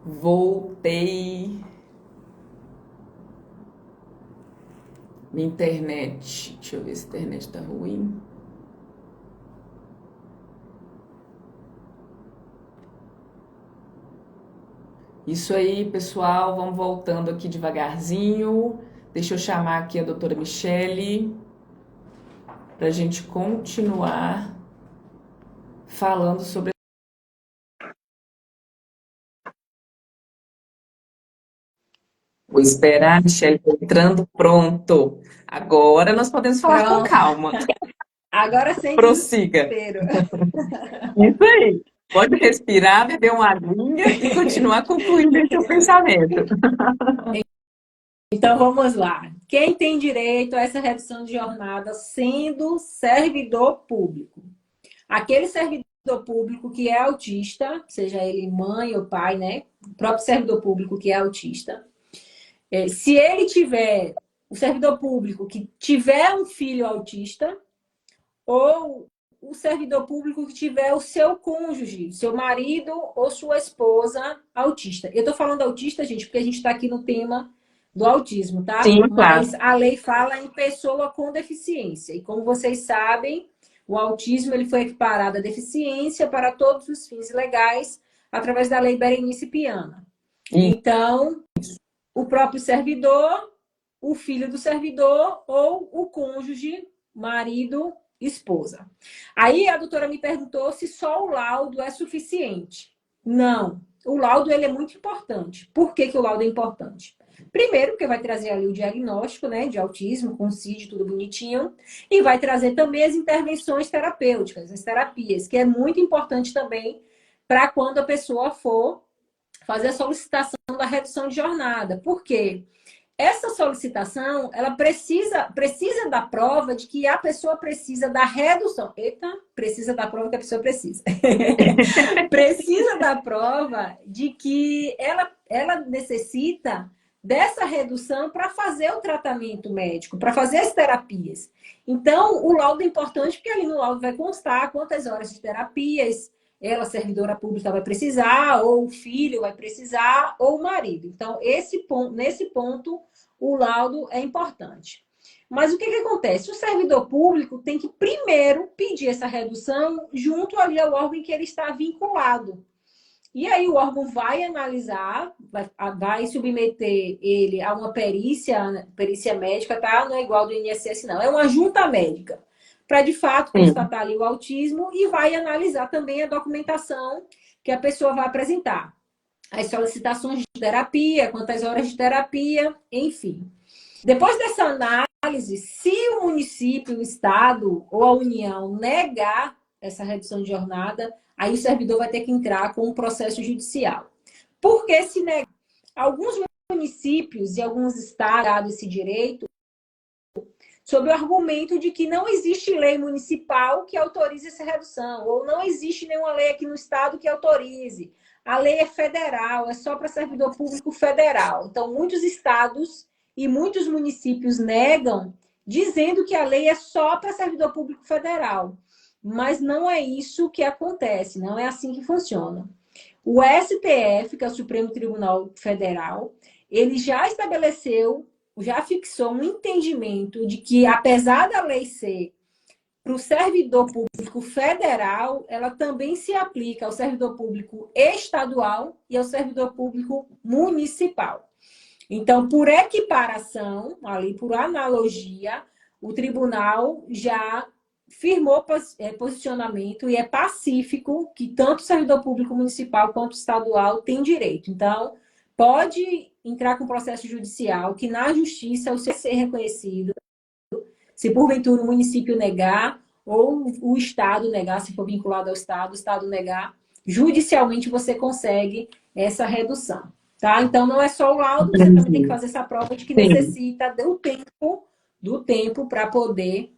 Voltei. Minha internet. Deixa eu ver se a internet tá ruim. Isso aí, pessoal. Vamos voltando aqui devagarzinho. Deixa eu chamar aqui a doutora Michele para a gente continuar falando sobre. Vou esperar a Michele tá entrando. Pronto. Agora nós podemos falar com Pronto, calma. agora sem Prossiga. desespero. Isso aí. Pode respirar, beber uma aguinha e continuar concluindo esse seu pensamento. Então vamos lá. Quem tem direito a essa redução de jornada sendo servidor público? Aquele servidor público que é autista, seja ele mãe ou pai, né? O próprio servidor público que é autista. Se ele tiver, o servidor público que tiver um filho autista, ou o servidor público que tiver o seu cônjuge, seu marido ou sua esposa autista. Eu estou falando autista, gente, porque a gente está aqui no tema do autismo, tá? Sim, Mas claro. a lei fala em pessoa com deficiência. E como vocês sabem, o autismo ele foi equiparado à deficiência para todos os fins legais através da lei Berenice Piana. E Então, o próprio servidor, o filho do servidor ou o cônjuge, marido, esposa. Aí a doutora me perguntou se só o laudo é suficiente. Não. O laudo ele é muito importante. Por que o laudo é importante? Primeiro, porque vai trazer ali o diagnóstico, né, de autismo, com CID, tudo bonitinho, e vai trazer também as intervenções terapêuticas, as terapias, que é muito importante também para quando a pessoa for fazer a solicitação da redução de jornada. Por quê? Essa solicitação, ela precisa da prova de que a pessoa precisa da redução. Eita, precisa da prova que a pessoa precisa. Precisa da prova de que ela necessita dessa redução para fazer o tratamento médico, para fazer as terapias. Então, o laudo é importante porque ali no laudo vai constar quantas horas de terapias ela, servidora pública, vai precisar, ou o filho vai precisar, ou o marido. Então, nesse ponto, o laudo é importante. Mas o que acontece? O servidor público tem que primeiro pedir essa redução junto ali ao órgão em que ele está vinculado. E aí o órgão vai analisar, vai submeter ele a uma perícia médica, tá? Não é igual do INSS, não. É uma junta médica, para de fato sim. constatar ali o autismo e vai analisar também a documentação que a pessoa vai apresentar. As solicitações de terapia, quantas horas de terapia, enfim. Depois dessa análise, se o município, o estado ou a União negar essa redução de jornada, aí o servidor vai ter que entrar com um processo judicial. Porque se negar, alguns municípios e alguns estados dão esse direito sob o argumento de que não existe lei municipal que autorize essa redução, ou não existe nenhuma lei aqui no estado que autorize. A lei é federal, é só para servidor público federal. Então, muitos estados e muitos municípios negam, dizendo que a lei é só para servidor público federal. Mas não é isso que acontece, não é assim que funciona. O STF, que é o Supremo Tribunal Federal, ele já estabeleceu, já fixou um entendimento de que, apesar da lei ser para o servidor público federal, ela também se aplica ao servidor público estadual e ao servidor público municipal. Então, por equiparação, ali por analogia, o tribunal já firmou posicionamento e é pacífico que tanto o servidor público municipal quanto estadual tem direito. Então, pode entrar com processo judicial que na justiça o seu ser reconhecido, se porventura o município negar ou o estado negar, se for vinculado ao estado, o estado negar, judicialmente você consegue essa redução. Tá? Então, não é só o laudo, você também tem que Entendi. fazer essa prova de que Sim. necessita do tempo para poder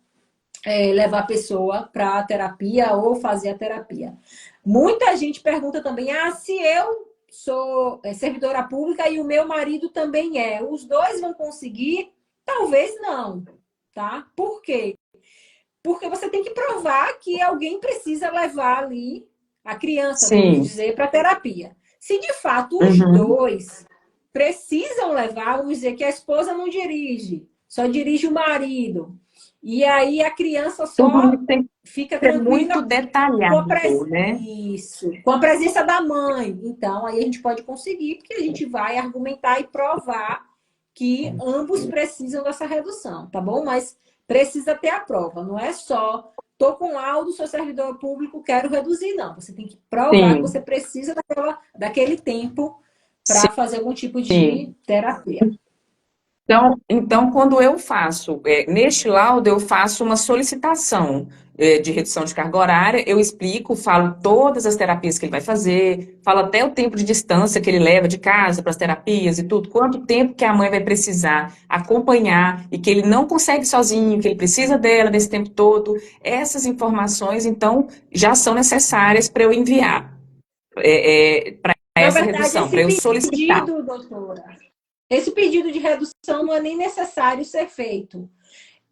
levar a pessoa para a terapia ou fazer a terapia. Muita gente pergunta também, se eu sou servidora pública e o meu marido também é, os dois vão conseguir? Talvez não, tá? Por quê? Porque você tem que provar que alguém precisa levar ali a criança, vamos Sim. dizer, para terapia. Se de fato os Uhum. dois precisam levar, vamos dizer que a esposa não dirige, só dirige o marido. E aí a criança Tudo só isso tem que fica ser muito tranquila com a, detalhado, né? Isso, com a presença da mãe. Então, aí a gente pode conseguir, porque a gente vai argumentar e provar que ambos precisam dessa redução, tá bom? Mas precisa ter a prova, não é só tô com laudo, sou servidor público, quero reduzir, não. Você tem que provar que Sim, você precisa daquele tempo para sim. fazer algum tipo de terapia. Então, quando eu faço, neste laudo, eu faço uma solicitação, de redução de carga horária, eu explico, falo todas as terapias que ele vai fazer, falo até o tempo de distância que ele leva de casa para as terapias e tudo, quanto tempo que a mãe vai precisar acompanhar e que ele não consegue sozinho, que ele precisa dela nesse tempo todo. Essas informações, então, já são necessárias para eu enviar, para Na essa verdade, redução, esse para eu solicitar. pedido, doutora, esse pedido de redução não é nem necessário ser feito.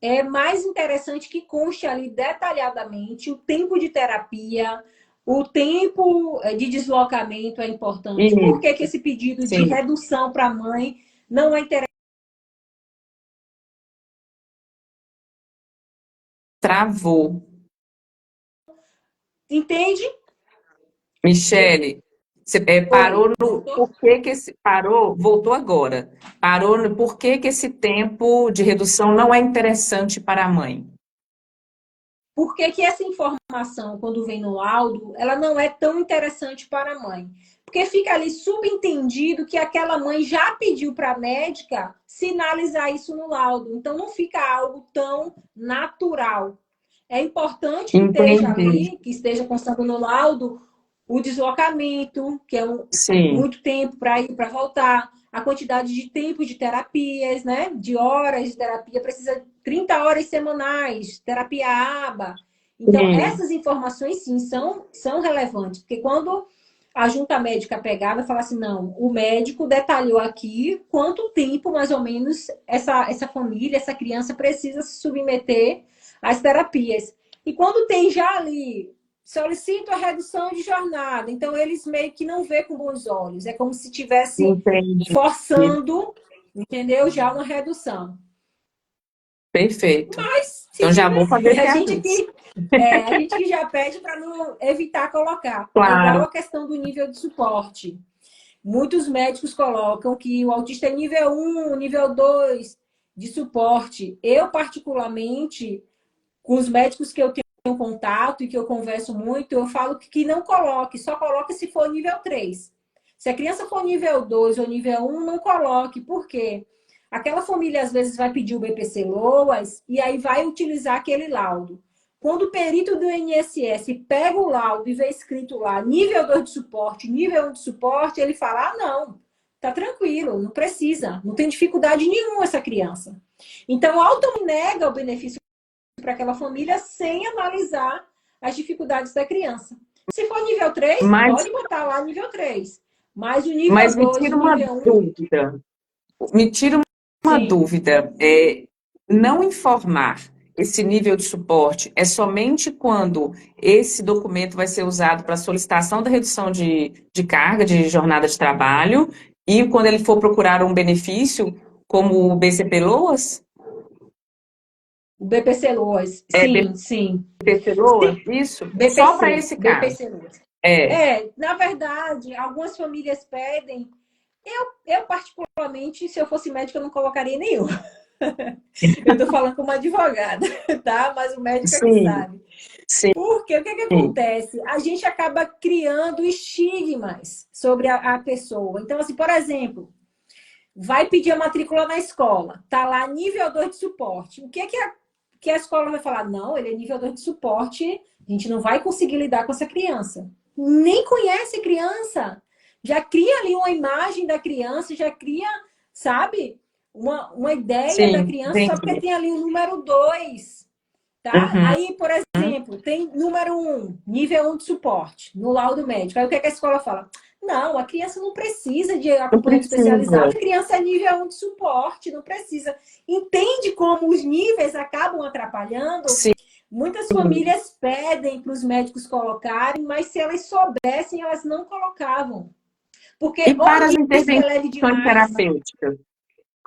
É mais interessante que conste ali detalhadamente o tempo de terapia, o tempo de deslocamento é importante. Por E, que, que esse pedido de sim, redução para a mãe não é interessante? travou. Entende? Michele, você Oi, parou no voltou? por que que esse parou, voltou agora. Parou no por que que esse tempo de redução não é interessante para a mãe. Por que, que essa informação, quando vem no laudo, ela não é tão interessante para a mãe? Porque fica ali subentendido que aquela mãe já pediu para a médica sinalizar isso no laudo. Então, não fica algo tão natural. É importante que esteja Entendi. ali, que esteja constando no laudo, o deslocamento, que é Sim, muito tempo para ir para voltar, a quantidade de tempo de terapias, né? De horas de terapia, precisa de 30 horas semanais, terapia ABA. Então, sim, essas informações, sim, são relevantes, porque quando a junta médica pegar, vai falar assim, não, o médico detalhou aqui quanto tempo, mais ou menos, essa família, essa criança precisa se submeter às terapias. E quando tem já ali solicito a redução de jornada. Então, eles meio que não vê com bons olhos. É como se estivesse entendi. forçando, entendeu? Já uma redução. Perfeito. Mas, se Então já tiver, vou fazer esse a gente aviso. que, a gente que já pede para não evitar colocar. É igual Claro. a questão do nível de suporte. Muitos médicos colocam que o autista é nível 1, nível 2 de suporte. Eu, particularmente, com os médicos que eu tenho contato e que eu converso muito, eu falo que não coloque, só coloque se for nível 3. Se a criança for nível 2 ou nível 1, não coloque. Por quê? Aquela família às vezes vai pedir o BPC LOAS e aí vai utilizar aquele laudo. Quando o perito do INSS pega o laudo e vê escrito lá nível 2 de suporte, nível 1 de suporte, ele fala: ah, não, tá tranquilo, não precisa, não tem dificuldade nenhuma essa criança. Então, o auto nega o benefício para aquela família sem analisar as dificuldades da criança. Se for nível 3, Mas, pode botar lá nível 3. Mas o nível mas me 2 e tira o uma nível 1, dúvida. Me tira uma sim. dúvida. Não informar esse nível de suporte é somente quando esse documento vai ser usado para solicitação da redução de carga, de jornada de trabalho, e quando ele for procurar um benefício, como o BCP LOAS? O BPC LOAS, É sim, sim. BPC LOAS? Isso? Só para BPC, esse caso. BPC LOAS. É. Na verdade, algumas famílias pedem. Eu, particularmente, se eu fosse médica, eu não colocaria nenhum. Eu estou falando como advogada, tá? Mas o médico é que Sim, sabe. sim. Porque o que, que acontece? A gente acaba criando estigmas sobre a pessoa. Então, assim, por exemplo, vai pedir a matrícula na escola, tá lá nível 2 de suporte. O que, que a escola vai falar? Não, ele é nível 2 de suporte, a gente não vai conseguir lidar com essa criança. Nem conhece a criança. Já cria ali uma imagem da criança, já cria, sabe, uma ideia da Sim, criança só porque entendi. tem ali o número 2. Tá? Uhum. Aí, por exemplo, tem número 1, nível 1 de suporte, no laudo médico. Aí o que, é que a escola fala? Não, a criança não precisa de Não acompanhante especializado, precisa. a criança é nível 1 de suporte, não precisa. Entende como os níveis acabam atrapalhando? Sim, Muitas famílias pedem para os médicos colocarem, mas se elas soubessem, elas não colocavam. Porque E para as ou diz que é intervenções leve demais, terapêuticas,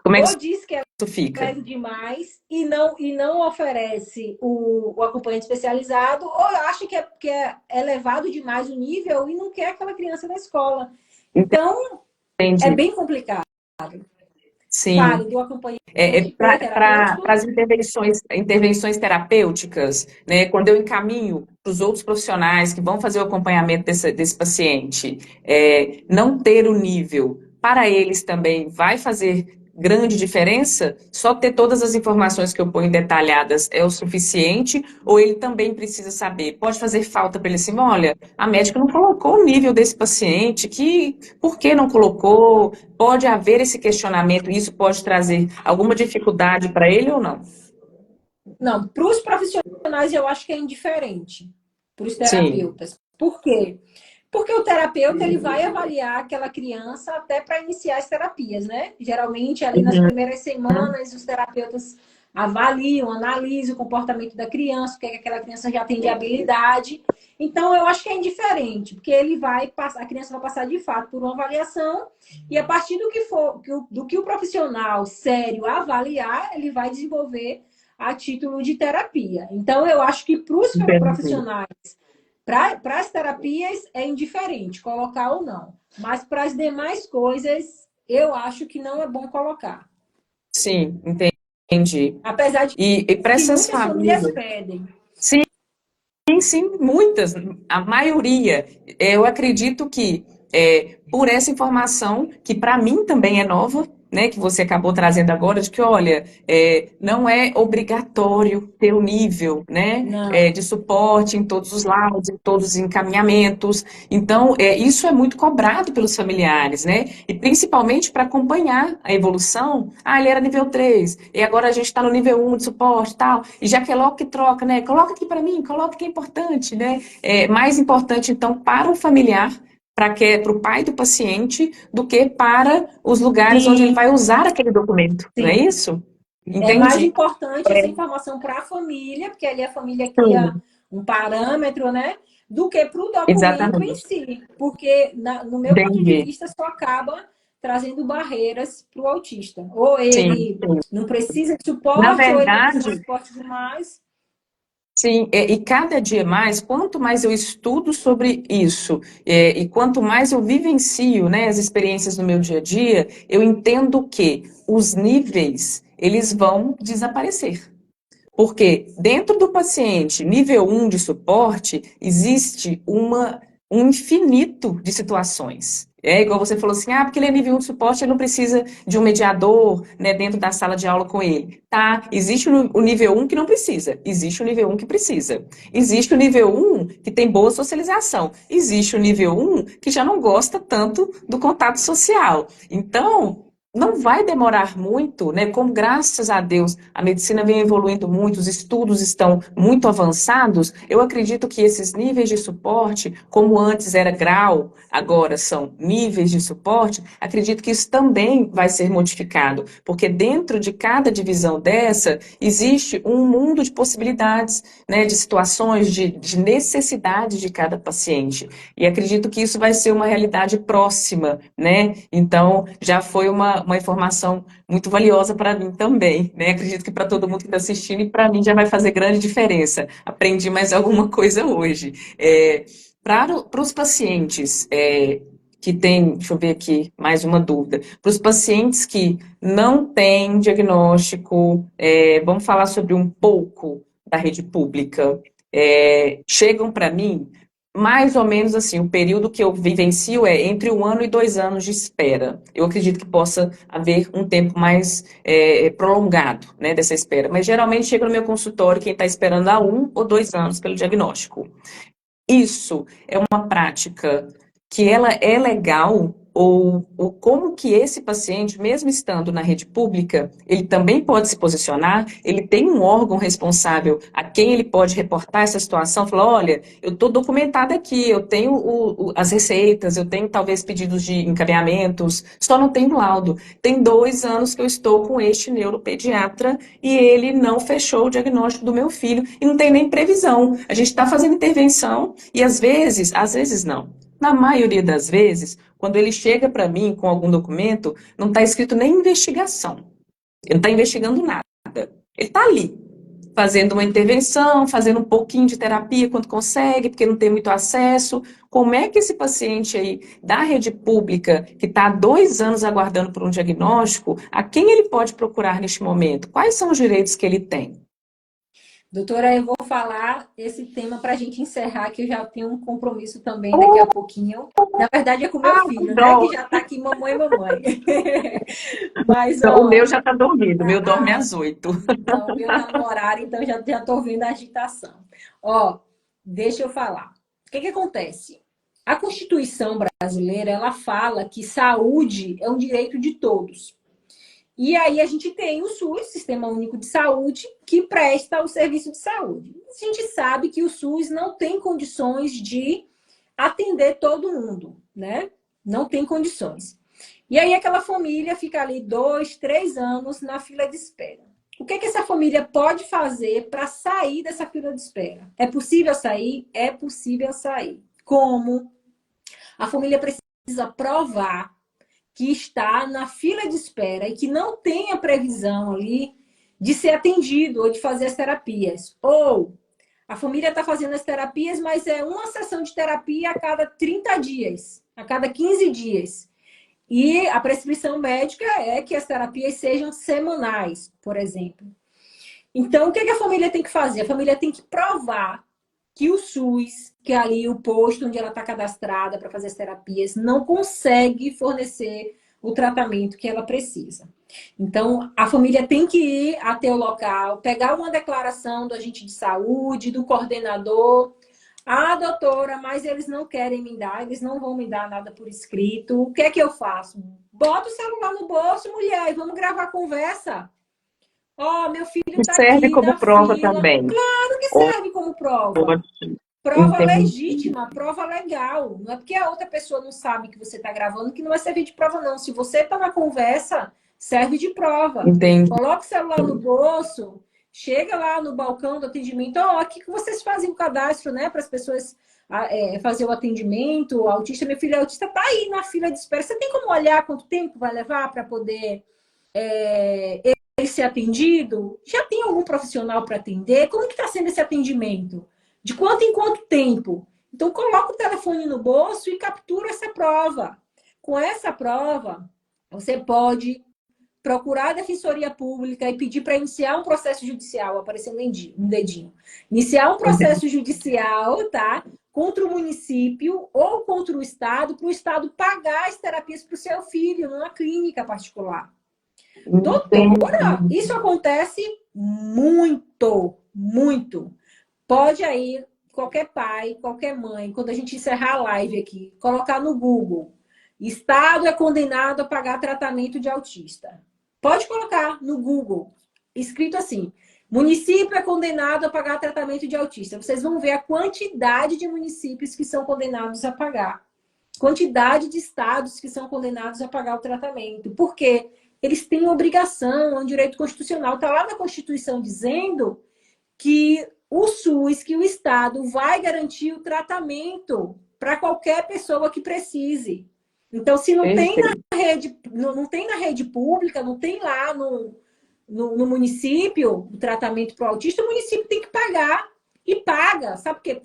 como é que ou isso diz que é fica? leve demais e não oferece o acompanhante especializado, ou acha que é elevado demais o nível e não quer aquela criança na escola. Então, é Entende? bem complicado. Fale Sim. do acompanhamento Para terapêutico. as intervenções terapêuticas, né, quando eu encaminho para os outros profissionais que vão fazer o acompanhamento desse paciente, não ter o nível, para eles também vai fazer grande diferença? Só ter todas as informações que eu ponho detalhadas é o suficiente? Ou ele também precisa saber? Pode fazer falta para ele assim, olha, a médica não colocou o nível desse paciente, por que não colocou? Pode haver esse questionamento, e isso pode trazer alguma dificuldade para ele ou não? Não, para os profissionais eu acho que é indiferente. Para os Sim. terapeutas. Por quê? Porque o terapeuta ele vai avaliar aquela criança até para iniciar as terapias, né? Geralmente, ali nas Uhum. primeiras semanas, os terapeutas avaliam, analisam o comportamento da criança, o que, é que aquela criança já tem de habilidade. Então, eu acho que é indiferente, porque ele vai passar, a criança vai passar de fato por uma avaliação, e a partir do que for, do que o profissional sério avaliar, ele vai desenvolver a título de terapia. Então, eu acho que para os Entendi. profissionais para as terapias é indiferente colocar ou não. Mas para as demais coisas, eu acho que não é bom colocar. Sim, entendi. Apesar de E para que essas muitas famílias famílias, pedem. sim, sim, muitas, a maioria. Eu acredito que por essa informação, que para mim também é nova, né, que você acabou trazendo agora, de que, olha, não é obrigatório ter o nível, né, Não. de suporte em todos os lados, em todos os encaminhamentos. Então, isso é muito cobrado pelos familiares, né, e principalmente para acompanhar a evolução. Ah, ele era nível 3 e agora a gente está no nível 1 de suporte e tal, e já que é logo que troca, né, coloca aqui para mim, coloca que é importante, né, mais importante, então, para o familiar, para o pai do paciente, do que para os lugares onde ele Sim, vai usar aquele documento, não é sim. isso? É mais Entendi. importante essa informação para a família, porque ali a família cria Sim, um parâmetro, né? Do que para o documento em exatamente. si. Porque, no meu ponto de Entendi. vista, só acaba trazendo barreiras para o autista. Ou Sim, ele sim. não precisa de Na suporte, ou ele vai precisar de verdade, suporte demais. sim, e cada dia mais, quanto mais eu estudo sobre isso, e quanto mais eu vivencio, né, as experiências no meu dia a dia, eu entendo que os níveis, eles vão desaparecer. Porque dentro do paciente nível 1 de suporte, existe um infinito de situações. É igual você falou assim, porque ele é nível 1 de suporte, ele não precisa de um mediador, né, dentro da sala de aula com ele. Tá, existe o nível 1 que não precisa, existe o nível 1 que precisa. Existe o nível 1 que tem boa socialização, existe o nível 1 que já não gosta tanto do contato social. Então, não vai demorar muito, né? Como graças a Deus a medicina vem evoluindo muito, os estudos estão muito avançados, eu acredito que esses níveis de suporte, como antes era grau, agora são níveis de suporte, acredito que isso também vai ser modificado, porque dentro de cada divisão dessa existe um mundo de possibilidades, né? De situações, de necessidades de cada paciente. E acredito que isso vai ser uma realidade próxima, né? Então, já foi uma informação muito valiosa para mim também, né? Acredito que para todo mundo que está assistindo e para mim já vai fazer grande diferença. Aprendi mais alguma coisa hoje. Para os pacientes que têm, deixa eu ver aqui, mais uma dúvida. Para os pacientes que não têm diagnóstico, vamos falar sobre um pouco da rede pública. Chegam para mim mais ou menos assim, o período que eu vivencio é entre 1 ano e 2 anos de espera. Eu acredito que possa haver um tempo mais prolongado, né, dessa espera. Mas geralmente chega no meu consultório quem está esperando há 1 ou 2 anos pelo diagnóstico. Isso é uma prática que ela é legal ou como que esse paciente, mesmo estando na rede pública, ele também pode se posicionar, ele tem um órgão responsável a quem ele pode reportar essa situação, falar, olha, eu estou documentada aqui, eu tenho as receitas, eu tenho talvez pedidos de encaminhamentos, só não tenho laudo. Tem 2 anos que eu estou com este neuropediatra e ele não fechou o diagnóstico do meu filho e não tem nem previsão. A gente está fazendo intervenção e às vezes não. Na maioria das vezes, quando ele chega para mim com algum documento, não está escrito nem investigação. Ele não está investigando nada. Ele está ali, fazendo uma intervenção, fazendo um pouquinho de terapia quando consegue, porque não tem muito acesso. Como é que esse paciente aí da rede pública, que está há 2 anos aguardando por um diagnóstico, a quem ele pode procurar neste momento? Quais são os direitos que ele tem? Doutora, eu vou falar esse tema para a gente encerrar, que eu já tenho um compromisso também daqui a pouquinho. Na verdade, é com meu filho, né? Que já está aqui, mamãe, mamãe. Mas, O meu ó, já está dormindo, o meu dorme às 8. não, o meu tá no horário, então já tô vendo a agitação. Ó, deixa eu falar. O que que acontece? A Constituição brasileira, ela fala que saúde é um direito de todos. E aí a gente tem o SUS, Sistema Único de Saúde, que presta o serviço de saúde. A gente sabe que o SUS não tem condições de atender todo mundo, né? Não tem condições. E aí aquela família fica ali 2, 3 anos na fila de espera. O que que essa família pode fazer para sair dessa fila de espera? É possível sair? É possível sair. Como? A família precisa provar que está na fila de espera e que não tem a previsão ali de ser atendido ou de fazer as terapias. Ou a família está fazendo as terapias, mas é uma sessão de terapia a cada 30 dias, a cada 15 dias. E a prescrição médica é que as terapias sejam semanais, por exemplo. Então, o que a família tem que fazer? A família tem que provar que o SUS, que é ali o posto onde ela está cadastrada para fazer as terapias, não consegue fornecer o tratamento que ela precisa. Então, a família tem que ir até o local, pegar uma declaração do agente de saúde, do coordenador. Ah, doutora, mas eles não querem me dar, eles não vão me dar nada por escrito. O que é que eu faço? Bota o celular no bolso, mulher, e vamos gravar a conversa. Ó, meu filho está Serve aqui como na prova fila. também. Claro que serve como prova. Prova Entendi. legítima, prova legal. Não é porque a outra pessoa não sabe que você está gravando que não vai servir de prova, não. Se você está na conversa, serve de prova. Entendi. Coloca o celular no bolso, chega lá no balcão do atendimento. Ó, aqui que vocês fazem o cadastro, né? Para as pessoas fazer o atendimento. O autista, meu filho autista, tá aí na fila de espera. Você tem como olhar quanto tempo vai levar para poder ele ser atendido? Já tem algum profissional para atender? Como que está sendo esse atendimento? De quanto em quanto tempo? Então, coloca o telefone no bolso e captura essa prova. Com essa prova, você pode procurar a Defensoria Pública e pedir para iniciar um processo judicial, aparecendo um dedinho. Iniciar um processo judicial, tá? Contra o município ou contra o Estado, para o Estado pagar as terapias para o seu filho numa clínica particular. Doutora, Entendi. isso acontece muito, muito. Pode aí, qualquer pai, qualquer mãe, quando a gente encerrar a live aqui, colocar no Google: Estado é condenado a pagar tratamento de autista. Pode colocar no Google, escrito assim: município é condenado a pagar tratamento de autista. Vocês vão ver a quantidade de municípios que são condenados a pagar. Quantidade de estados que são condenados a pagar o tratamento. Por quê? Eles têm obrigação, é um direito constitucional. Está lá na Constituição dizendo que o SUS, que o Estado vai garantir o tratamento para qualquer pessoa que precise. Então, se não tem na Perfeito. rede, não tem na rede pública, não tem lá no município o tratamento para o autista, o município tem que pagar. E paga. Sabe por quê?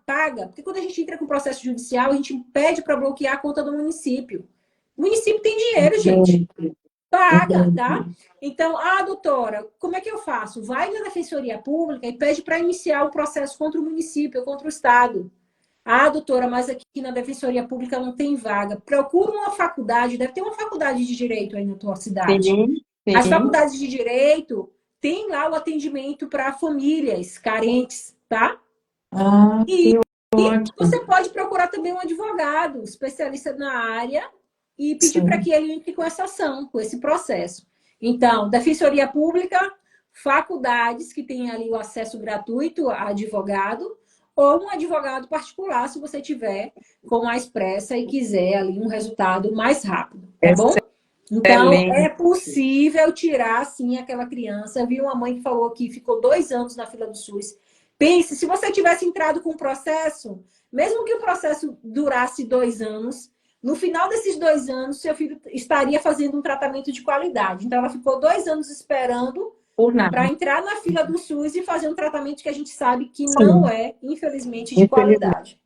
Paga. Porque quando a gente entra com processo judicial, a gente pede para bloquear a conta do município. O município tem dinheiro, gente. Entendi. Paga, tá? Entendi. Então, doutora, como é que eu faço? Vai na Defensoria Pública e pede para iniciar o processo contra o município, contra o Estado. Ah, doutora, mas aqui na Defensoria Pública não tem vaga. Procura uma faculdade, deve ter uma faculdade de direito aí na tua cidade. Sim, As sim. faculdades de direito têm lá o atendimento para famílias carentes, tá? Ah, E que ótimo. você pode procurar também um advogado, especialista na área, e pedir para Sim. que ele entre com essa ação, com esse processo. Então, Defensoria Pública, faculdades que têm ali o acesso gratuito a advogado, ou um advogado particular, se você tiver com mais pressa e quiser ali um resultado mais rápido, tá bom? Então, é Excelente. possível tirar, sim, aquela criança. Eu vi uma mãe que falou que ficou 2 anos na fila do SUS. Pense, se você tivesse entrado com o processo, mesmo que o processo durasse 2 anos, no final desses 2 anos, seu filho estaria fazendo um tratamento de qualidade. Então, ela ficou 2 anos esperando Por nada. para entrar na fila do SUS e fazer um tratamento que a gente sabe que não Sim, é, infelizmente, de infelizmente. qualidade.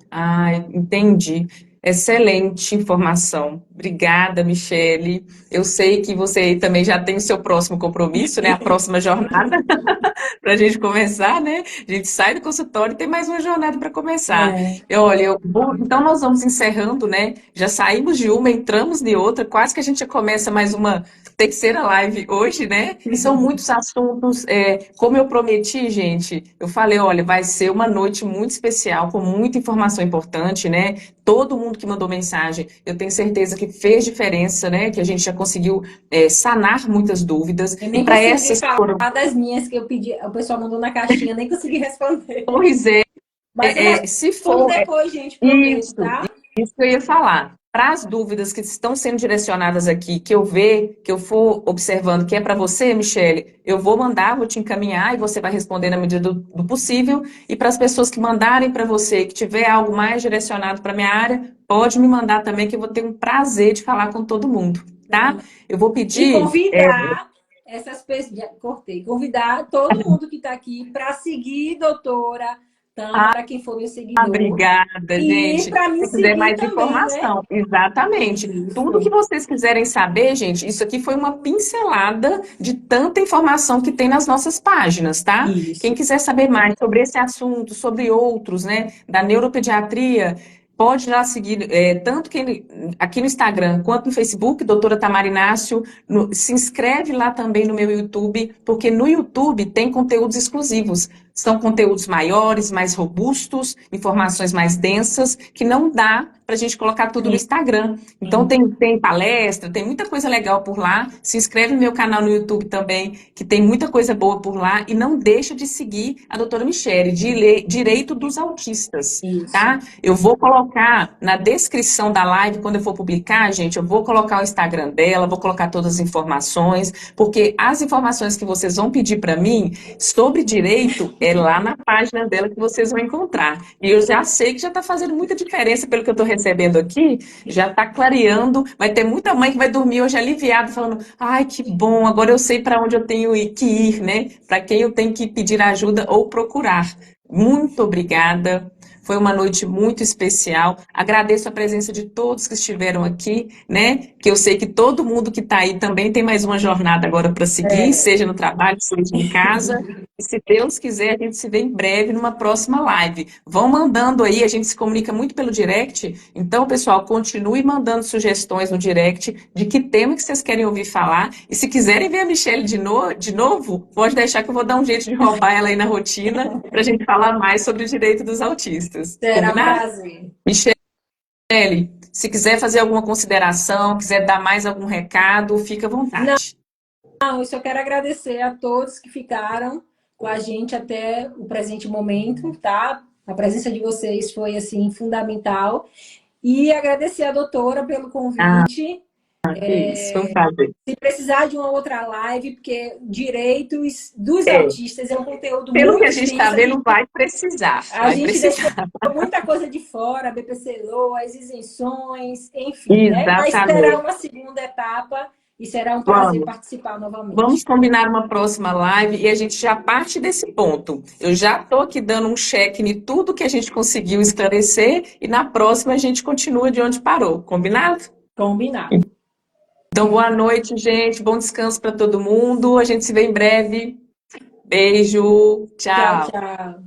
Ah, entendi. Excelente informação. Obrigada, Michele. Eu sei que você também já tem o seu próximo compromisso, né? A próxima jornada para a gente começar, né? A gente sai do consultório e tem mais uma jornada para começar. É. Olha, então nós vamos encerrando, né? Já saímos de uma, entramos de outra, quase que a gente já começa mais uma terceira live hoje, né? E são muitos assuntos. Como eu prometi, gente, eu falei, olha, vai ser uma noite muito especial, com muita informação importante, né? Todo mundo que mandou mensagem, eu tenho certeza que fez diferença, né? Que a gente já conseguiu sanar muitas dúvidas. Eu E nem para consegui essas que falar foram, das minhas que eu pedi, o pessoal mandou na caixinha, nem consegui responder. pois é, Mas eu se respondo for, depois, gente, prometo, isso, tá? isso que eu ia falar. Para as dúvidas que estão sendo direcionadas aqui, que eu ver, que eu for observando que é para você, Michele, eu vou mandar, vou te encaminhar e você vai responder na medida do possível. E para as pessoas que mandarem para você, que tiver algo mais direcionado para minha área, pode me mandar também, que eu vou ter um prazer de falar com todo mundo, tá? Eu vou E pedir. convidar essas pessoas, cortei, convidar todo mundo que está aqui para seguir doutora Tâmara, quem for meu seguidor, Obrigada, e gente. para me Se quiser seguir mais também, né? informação, exatamente. Tudo que Isso, vocês quiserem saber, gente, isso aqui foi uma pincelada de tanta informação que tem nas nossas páginas, tá? Quem isso. quiser saber mais sobre esse assunto, sobre outros, né, da neuropediatria, pode ir lá seguir, tanto aqui no Instagram quanto no Facebook, doutora Tamara Inácio. Se inscreve lá também no meu YouTube, porque no YouTube tem conteúdos exclusivos. São conteúdos maiores, mais robustos, informações mais densas, que não dá para a gente colocar tudo no Sim, Instagram. Então, sim. tem palestra, tem muita coisa legal por lá. Se inscreve no meu canal no YouTube também, que tem muita coisa boa por lá. E não deixa de seguir a doutora Michele, Direito dos Autistas, Isso. tá? Eu vou colocar na descrição da live, quando eu for publicar, gente, eu vou colocar o Instagram dela, vou colocar todas as informações, porque as informações que vocês vão pedir para mim sobre direito é lá na página dela que vocês vão encontrar. E eu já sei que já está fazendo muita diferença pelo que eu estou recebendo aqui, já está clareando. Vai ter muita mãe que vai dormir hoje aliviada, falando: ai, que bom, agora eu sei para onde eu tenho que ir, né? Para quem eu tenho que pedir ajuda ou procurar. Muito obrigada. Foi uma noite muito especial. Agradeço a presença de todos que estiveram aqui, né? Que eu sei que todo mundo que está aí também tem mais uma jornada agora para seguir, É. seja no trabalho, seja em casa. E se Deus quiser, a gente se vê em breve numa próxima live. Vão mandando aí, a gente se comunica muito pelo direct. Então, pessoal, continue mandando sugestões no direct de que tema que vocês querem ouvir falar. E se quiserem ver a Michelle de novo, pode deixar que eu vou dar um jeito de roubar ela aí na rotina para a gente falar mais sobre o direito dos autistas. Será um Combinado? prazer. Michelle, se quiser fazer alguma consideração, quiser dar mais algum recado, fica à vontade. Não, eu só quero agradecer a todos que ficaram com a gente até o presente momento, tá? A presença de vocês foi, assim, fundamental. E agradecer a doutora pelo Ah, convite. que isso, foi um prazer. Se precisar de uma outra live, porque direitos dos É, autistas é um conteúdo pelo que muito a gente está extenso. vendo, vai precisar, A vai gente deixou precisar. muita coisa de fora, a BPC-LOA, as isenções, enfim, né? Mas terá Exatamente. uma segunda etapa e será um prazer Vamos. participar Vamos novamente. combinar uma próxima live e a gente já parte desse ponto. Eu já estou aqui dando um check em tudo que a gente conseguiu esclarecer e na próxima a gente continua de onde parou. Combinado? Combinado. Então, boa noite, gente. Bom descanso para todo mundo. A gente se vê em breve. Beijo. Tchau, Tchau. tchau.